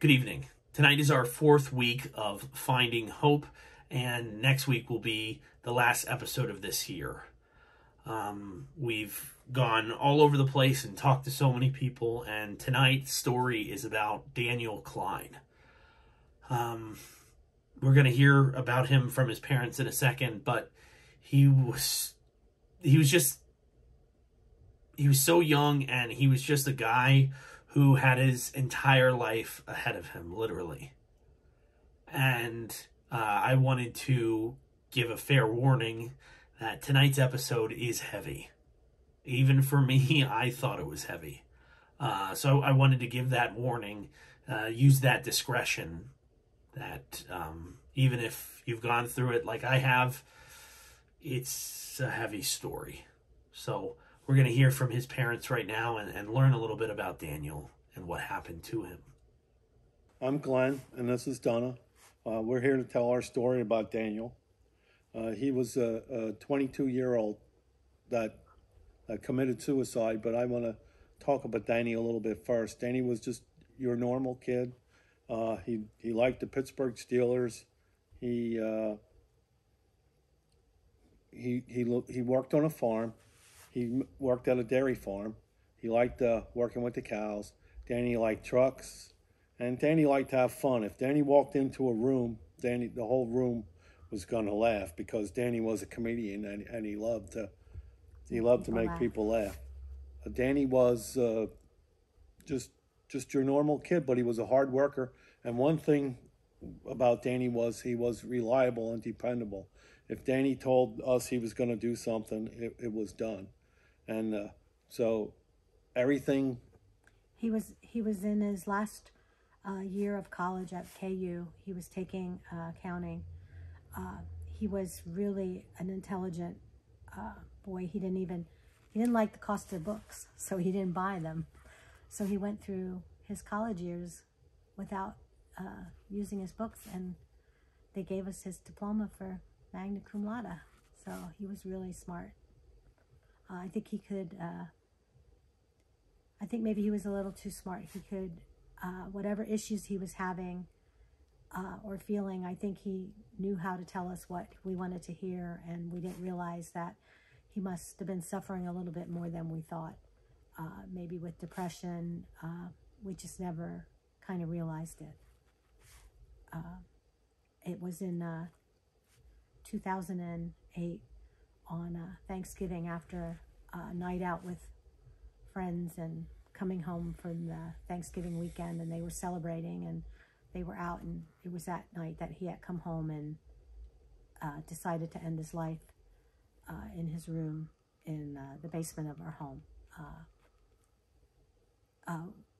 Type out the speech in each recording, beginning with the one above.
Good evening. Tonight is our fourth week of Finding Hope, and next week will be the last episode of this year. We've gone all over the place and talked to so many people, and tonight's story is about Daniel Kline. We're going to hear about him from his parents in a second, but he was so young, and he was just a guy who had his entire life ahead of him, literally. And I wanted to give a fair warning that tonight's episode is heavy. Even for me, I thought it was heavy. So I wanted to give that warning, use that discretion, that even if you've gone through it like I have, it's a heavy story. So we're going to hear from his parents right now and learn a little bit about Daniel and what happened to him. I'm Glenn, and this is Donna. We're here to tell our story about Daniel. He was a 22-year-old that committed suicide, but I want to talk about Danny a little bit first. Danny was just your normal kid. He liked the Pittsburgh Steelers. He worked on a farm. He worked at a dairy farm. He liked working with the cows. Danny liked trucks, and Danny liked to have fun. If Danny walked into a room, the whole room was going to laugh, because Danny was a comedian, and he loved to make people laugh. Danny was just your normal kid, but he was a hard worker. And one thing about Danny was he was reliable and dependable. If Danny told us he was going to do something, it was done. And so everything. He was in his last year of college at KU. He was taking accounting. He was really an intelligent boy. He didn't like the cost of books, so he didn't buy them. So he went through his college years without using his books, and they gave us his diploma for magna cum laude. So he was really smart. I think he could, I think maybe he was a little too smart. He could, whatever issues he was having or feeling, I think he knew how to tell us what we wanted to hear, and we didn't realize that he must have been suffering a little bit more than we thought. Maybe with depression, we just never kind of realized it. It was in 2008 on Thanksgiving, after a night out with friends and coming home from the Thanksgiving weekend, and they were celebrating and they were out, and it was that night that he had come home and decided to end his life in his room in the basement of our home.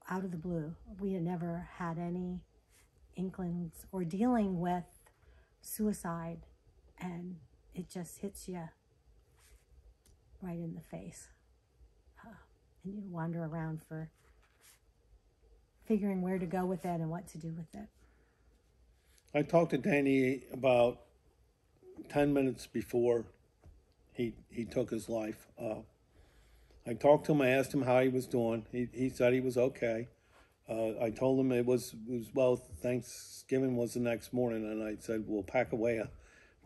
Out of the blue. We had never had any inklings or dealing with suicide, and it just hits you right in the face. And you wander around for figuring where to go with it and what to do with it. I talked to Danny about 10 minutes before he took his life. I talked to him. I asked him how he was doing. He said he was okay. I told him it was Thanksgiving was the next morning, and I said we'll pack away a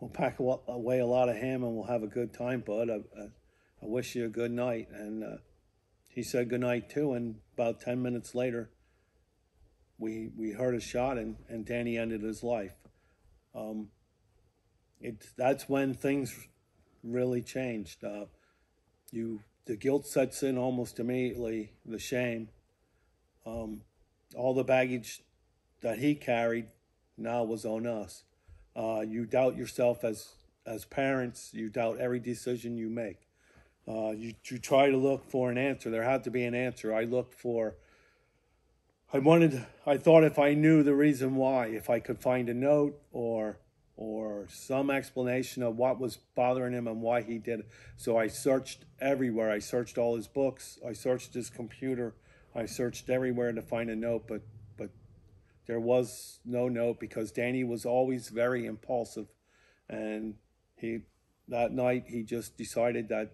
lot of ham, and we'll have a good time, bud. I wish you a good night. And he said good night too. And about 10 minutes later, we heard a shot, and Danny ended his life. That's when things really changed. The guilt sets in almost immediately, the shame. All the baggage that he carried now was on us. You doubt yourself as parents. You doubt every decision you make. You try to look for an answer. There had to be an answer. I thought if I knew the reason why, if I could find a note or some explanation of what was bothering him and why he did it. So I searched everywhere. I searched all his books. I searched his computer. I searched everywhere to find a note, but there was no note, because Danny was always very impulsive, and that night he just decided that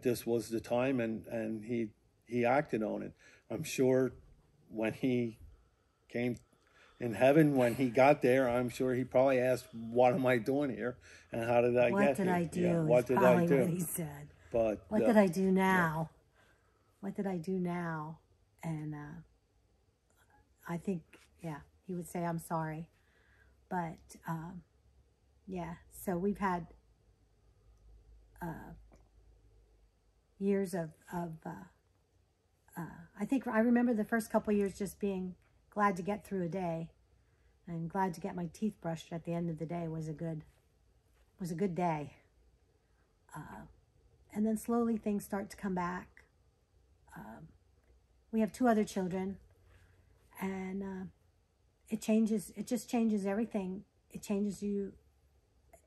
this was the time, and he acted on it. I'm sure when he came in heaven when he got there. I'm sure he probably asked, "What am I doing here? And how did I get here? What did I do? Yeah, what did I do?" What he said. But What did I do now? Yeah. What did I do now? And I think, yeah, he would say, "I'm sorry." But yeah, so we've had years of I think I remember the first couple of years just being glad to get through a day, and glad to get my teeth brushed at the end of the day was a good day. And then slowly things start to come back. We have 2 other children, and it just changes everything. It changes you.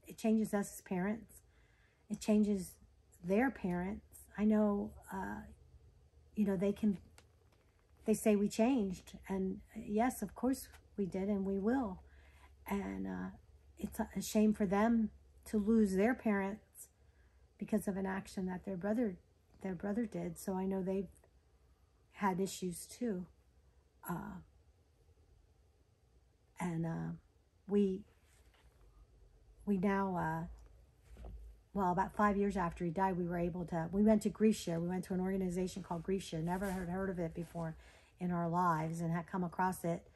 It changes us as parents. It changes their parents. I know, they say we changed, and yes, of course we did, and we will. And it's a shame for them to lose their parents because of an action that their brother did. So I know they've had issues too. We now, well, about 5 years after he died, we went to Grief Share. We went to an organization called Grief Share. Never had heard of it before in our lives, and had come across it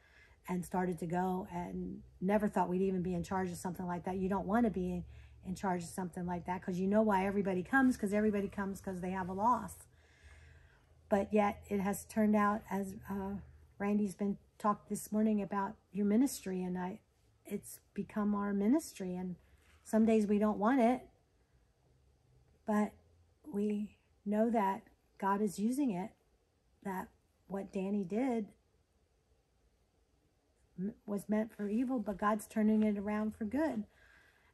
and started to go, and never thought we'd even be in charge of something like that. You don't want to be in charge of something like that, because you know why everybody comes, because they have a loss. But yet it has turned out, as Randy's been talked this morning about your ministry, and it's become our ministry, and some days we don't want it, but we know that God is using it, that what Danny did was meant for evil, but God's turning it around for good.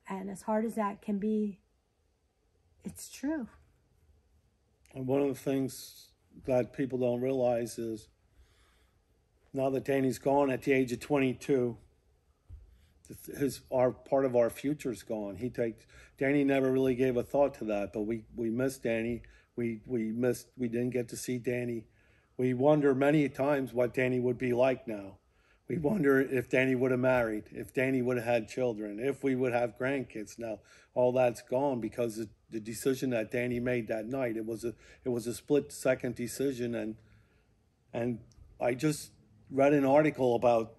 And as hard as that can be, it's true. And one of the things that people don't realize is, now that Danny's gone at the age of 22, our part of our future's gone. Danny never really gave a thought to that, but we miss Danny. We didn't get to see Danny. We wonder many times what Danny would be like now. We wonder if Danny would have married, if Danny would have had children, if we would have grandkids now. All that's gone because of the decision that Danny made that night. It was a split-second decision, and I just read an article about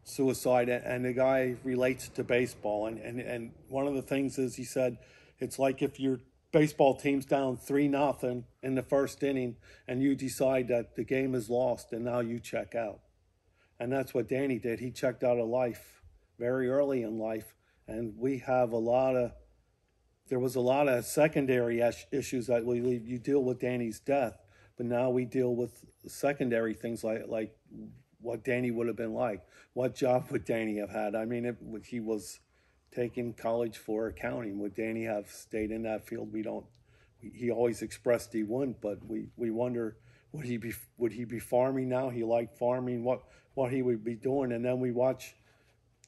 suicide, and the guy relates it to baseball, and one of the things is, he said, it's like if your baseball team's down 3-0 in the first inning, and you decide that the game is lost, and now you check out. And that's what Danny did. He checked out of life very early in life, and there was a lot of secondary issues that you deal with Danny's death, but now we deal with secondary things like what Danny would have been like. What job would Danny have had? I mean, he was taking college for accounting. Would Danny have stayed in that field? He always expressed he wouldn't, but we wonder, would he be farming now? He liked farming. What he would be doing? And then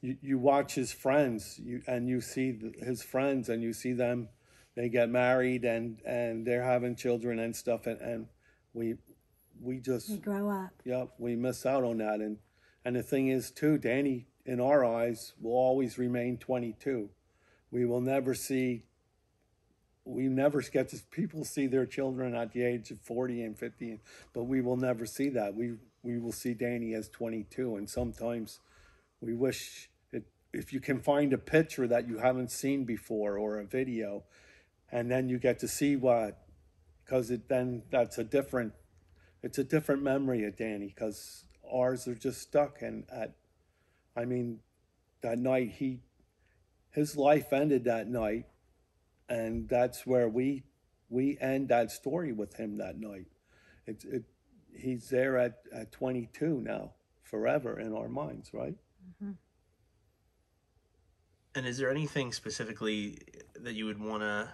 you watch his friends, and you see his friends, and you see them, they get married, and they're having children and stuff, and we grow up. Yep, we miss out on that. And the thing is too, Danny, in our eyes, will always remain 22. We never get to people see their children at the age of 40 and 50, but we will never see that. We will see Danny as 22, and sometimes we wish if you can find a picture that you haven't seen before, or a video, and then you get to see because it's a different memory of Danny, because ours are just stuck. And that night his life ended that night, and that's where we end that story with him that night. He's there at 22 now, forever in our minds, right? Mm-hmm. And is there anything specifically that you would want to,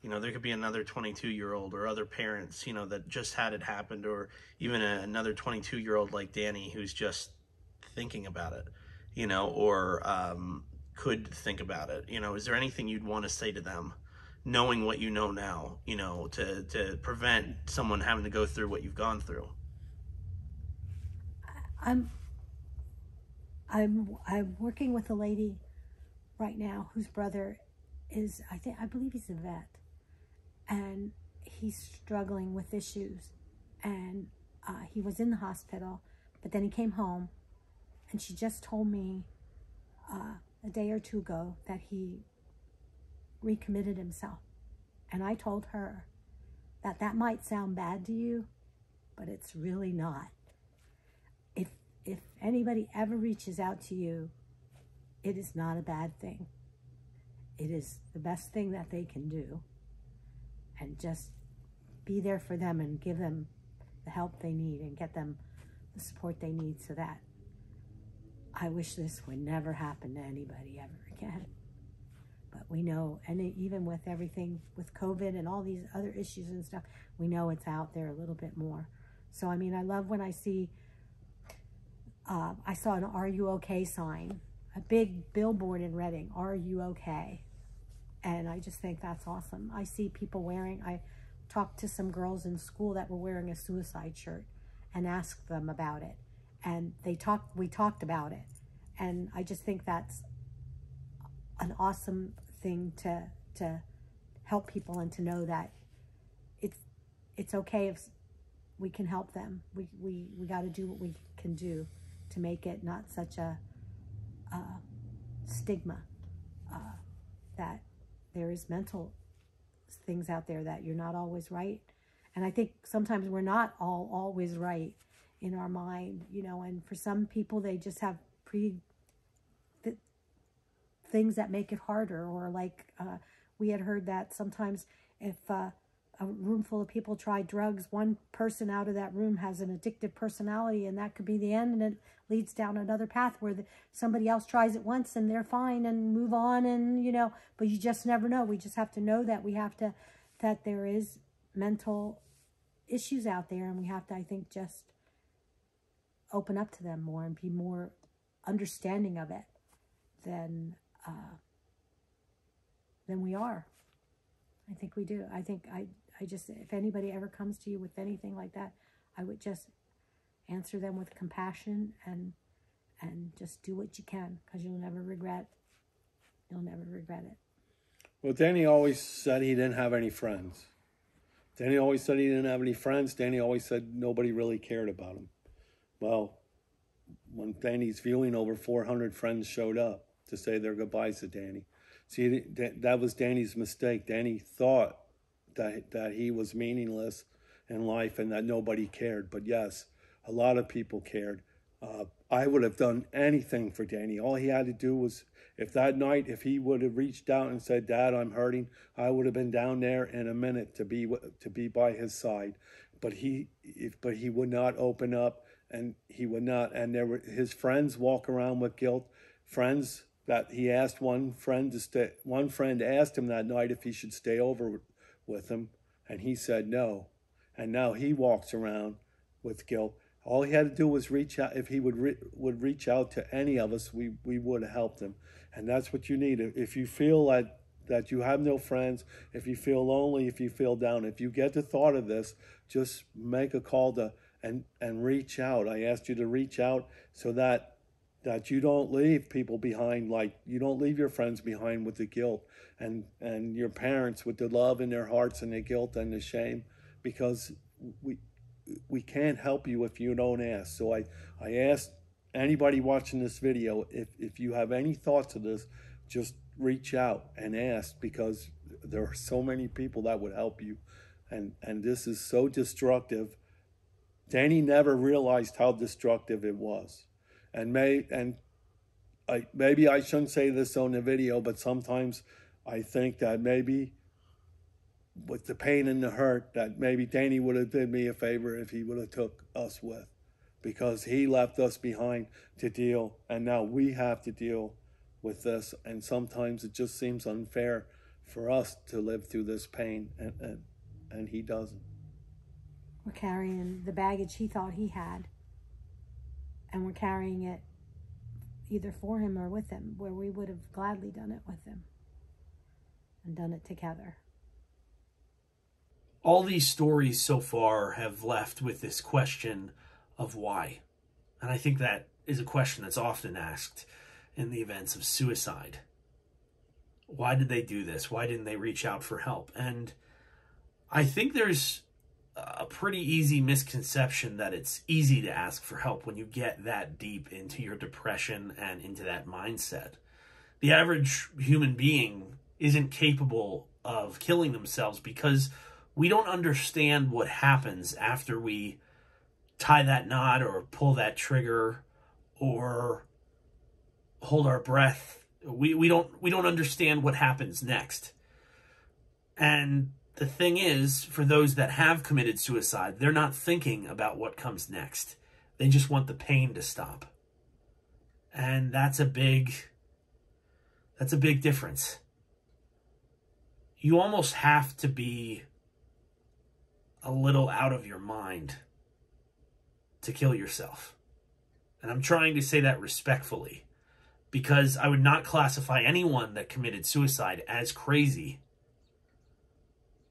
there could be another 22-year-old or other parents, that just had it happened, or even another 22-year-old like Danny who's just thinking about it, or could think about it. Is there anything you'd want to say to them, knowing what you know now, to prevent someone having to go through what you've gone through? I'm working with a lady right now whose brother is, I believe he's a vet, and he's struggling with issues, and he was in the hospital, but then he came home, and she just told me a day or two ago that he recommitted himself. And I told her that that might sound bad to you, but it's really not. If anybody ever reaches out to you, it is not a bad thing. It is the best thing that they can do. And just be there for them and give them the help they need and get them the support they need, so that I wish this would never happen to anybody ever again. But we know, and even with everything with COVID and all these other issues and stuff, we know it's out there a little bit more. So, I mean, I love when I see, I saw an "Are you okay" sign, a big billboard in Reading, "Are you okay?" And I just think that's awesome. I see people wearing, I talked to some girls in school that were wearing a suicide shirt and asked them about it. And we talked about it. And I just think that's an awesome thing to help people, and to know that it's okay if we can help them. We got to do what we can do to make it not such a stigma, that there is mental things out there, that you're not always right. And I think sometimes we're not always right in our mind, you know, and for some people they just have things that make it harder, or like we had heard that sometimes if a room full of people try drugs, one person out of that room has an addictive personality, and that could be the end, and it leads down another path where somebody else tries it once and they're fine and move on, and you know, but you just never know. We just have to know that that there is mental issues out there, and we have to, I think, just open up to them more and be more understanding of it than we are. I think we do. I think I just, if anybody ever comes to you with anything like that, I would just answer them with compassion and just do what you can, because you'll never regret it. Well, Danny always said he didn't have any friends. Danny always said he didn't have any friends. Danny always said nobody really cared about him. Well, when Danny's viewing, over 400 friends showed up to say their goodbyes to Danny. See, that was Danny's mistake. Danny thought that he was meaningless in life and that nobody cared. But yes, a lot of people cared. I would have done anything for Danny. All he had to do was, if that night, if he would have reached out and said, "Dad, I'm hurting," I would have been down there in a minute to be by his side. But he would not open up, and he would not. And there were his friends walk around with guilt. Friends that he asked, one friend asked him that night if he should stay over with him, and he said no. And now he walks around with guilt. All he had to do was reach out. If he would reach out to any of us, we would have helped him. And that's what you need. If you feel that you have no friends, if you feel lonely, if you feel down, if you get the thought of this, just make a call and reach out. I asked you to reach out so that you don't leave people behind, like you don't leave your friends behind with the guilt, and your parents with the love in their hearts and the guilt and the shame, because we can't help you if you don't ask. So I asked anybody watching this video, if you have any thoughts of this, just reach out and ask, because there are so many people that would help you. And this is so destructive. Danny never realized how destructive it was. And maybe I shouldn't say this on the video, but sometimes I think that maybe with the pain and the hurt, that maybe Danny would have did me a favor if he would have took us with, because he left us behind to deal, and now we have to deal with this. And sometimes it just seems unfair for us to live through this pain, and he doesn't. We're carrying the baggage he thought he had, and we're carrying it either for him or with him, where we would have gladly done it with him and done it together. All these stories so far have left with this question of why. And I think that is a question that's often asked in the events of suicide. Why did they do this? Why didn't they reach out for help? And I think there's a pretty easy misconception that it's easy to ask for help when you get that deep into your depression and into that mindset. The average human being isn't capable of killing themselves because we don't understand what happens after we tie that knot or pull that trigger or hold our breath. We don't understand what happens next. And the thing is, for those that have committed suicide, they're not thinking about what comes next. They just want the pain to stop. And that's a big difference. You almost have to be a little out of your mind to kill yourself. And I'm trying to say that respectfully, because I would not classify anyone that committed suicide as crazy.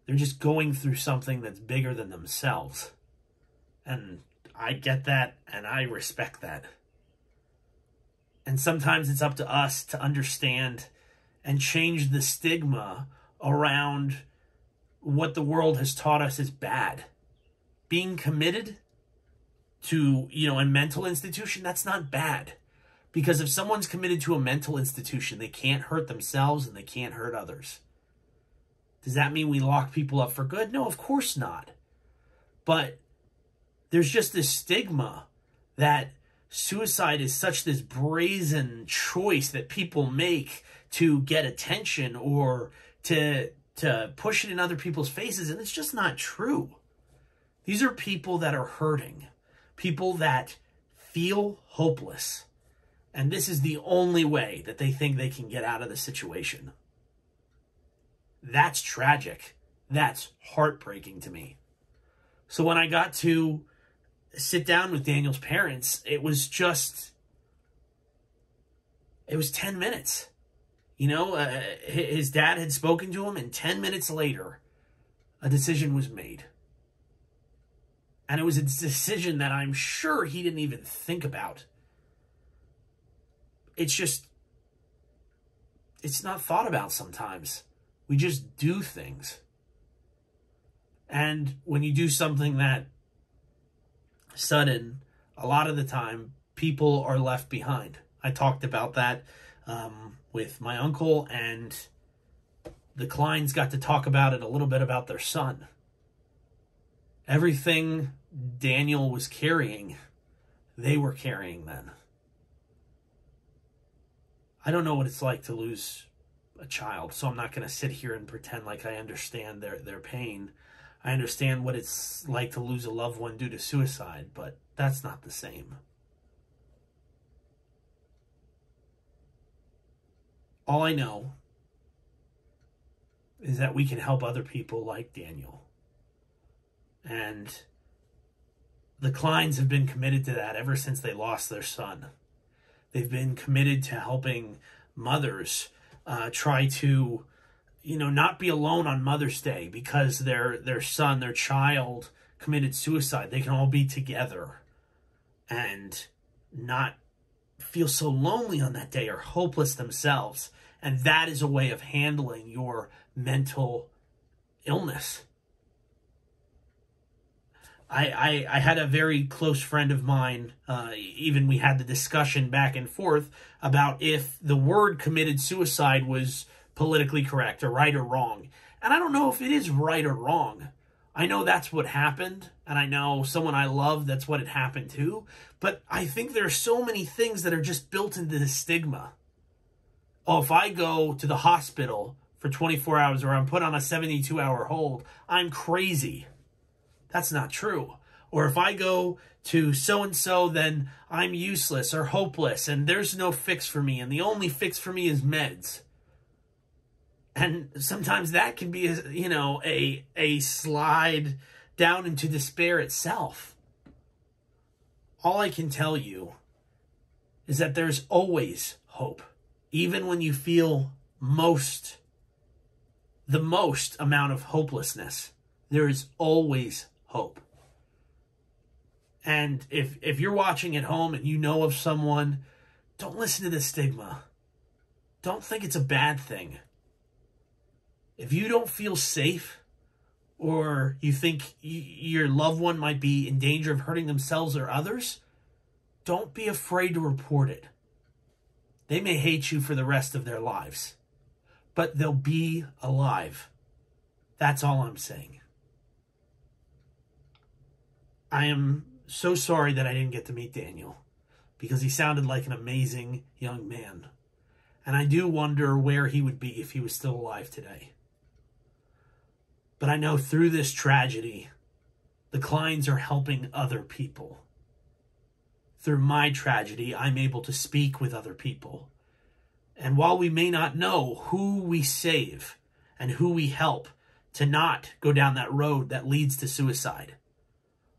They're just going through something that's bigger than themselves. And I get that, and I respect that. And sometimes it's up to us to understand and change the stigma around what the world has taught us is bad. Being committed to, a mental institution, that's not bad. Because if someone's committed to a mental institution, they can't hurt themselves and they can't hurt others. Does that mean we lock people up for good? No, of course not. But there's just this stigma that suicide is such this brazen choice that people make to get attention or to push it in other people's faces, and it's just not true. These are people that are hurting, people that feel hopeless, and this is the only way that they think they can get out of the situation. That's tragic. That's heartbreaking to me. So when I got to sit down with Daniel's parents, it was 10 minutes. His dad had spoken to him, and 10 minutes later, a decision was made. And it was a decision that I'm sure he didn't even think about. It's not thought about sometimes. We just do things. And when you do something that sudden, a lot of the time, people are left behind. I talked about that with my uncle, and the Klines got to talk about it a little bit about their son. Everything Daniel was carrying, they were carrying then. I don't know what it's like to lose a child, so I'm not going to sit here and pretend like I understand their pain. I understand what it's like to lose a loved one due to suicide, but that's not the same. All I know is that we can help other people like Daniel. And the Klines have been committed to that ever since they lost their son. They've been committed to helping mothers try to, not be alone on Mother's Day because their son, their child committed suicide. They can all be together and not feel so lonely on that day or hopeless themselves. And that is a way of handling your mental illness. I had a very close friend of mine, even we had the discussion back and forth about if the word committed suicide was politically correct or right or wrong. And I don't know if it is right or wrong. I know that's what happened, and I know someone I love, that's what it happened to. But I think there are so many things that are just built into the stigma. Oh, if I go to the hospital for 24 hours or I'm put on a 72-hour hold, I'm crazy. That's not true. Or if I go to so-and-so, then I'm useless or hopeless and there's no fix for me and the only fix for me is meds. And sometimes that can be, a slide down into despair itself. All I can tell you is that there's always hope. Even when you feel the most amount of hopelessness, there is always hope. And if you're watching at home and you know of someone, don't listen to the stigma. Don't think it's a bad thing. If you don't feel safe, or you think your loved one might be in danger of hurting themselves or others, don't be afraid to report it. They may hate you for the rest of their lives, but they'll be alive. That's all I'm saying. I am so sorry that I didn't get to meet Daniel, because he sounded like an amazing young man. And I do wonder where he would be if he was still alive today. But I know through this tragedy, the Klines are helping other people. Through my tragedy, I'm able to speak with other people. And while we may not know who we save and who we help to not go down that road that leads to suicide,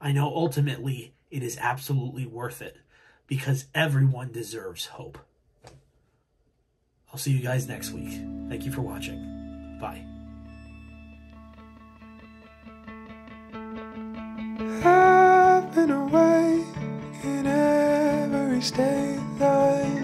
I know ultimately it is absolutely worth it, because everyone deserves hope. I'll see you guys next week. Thank you for watching. Bye. I've been away in every state line.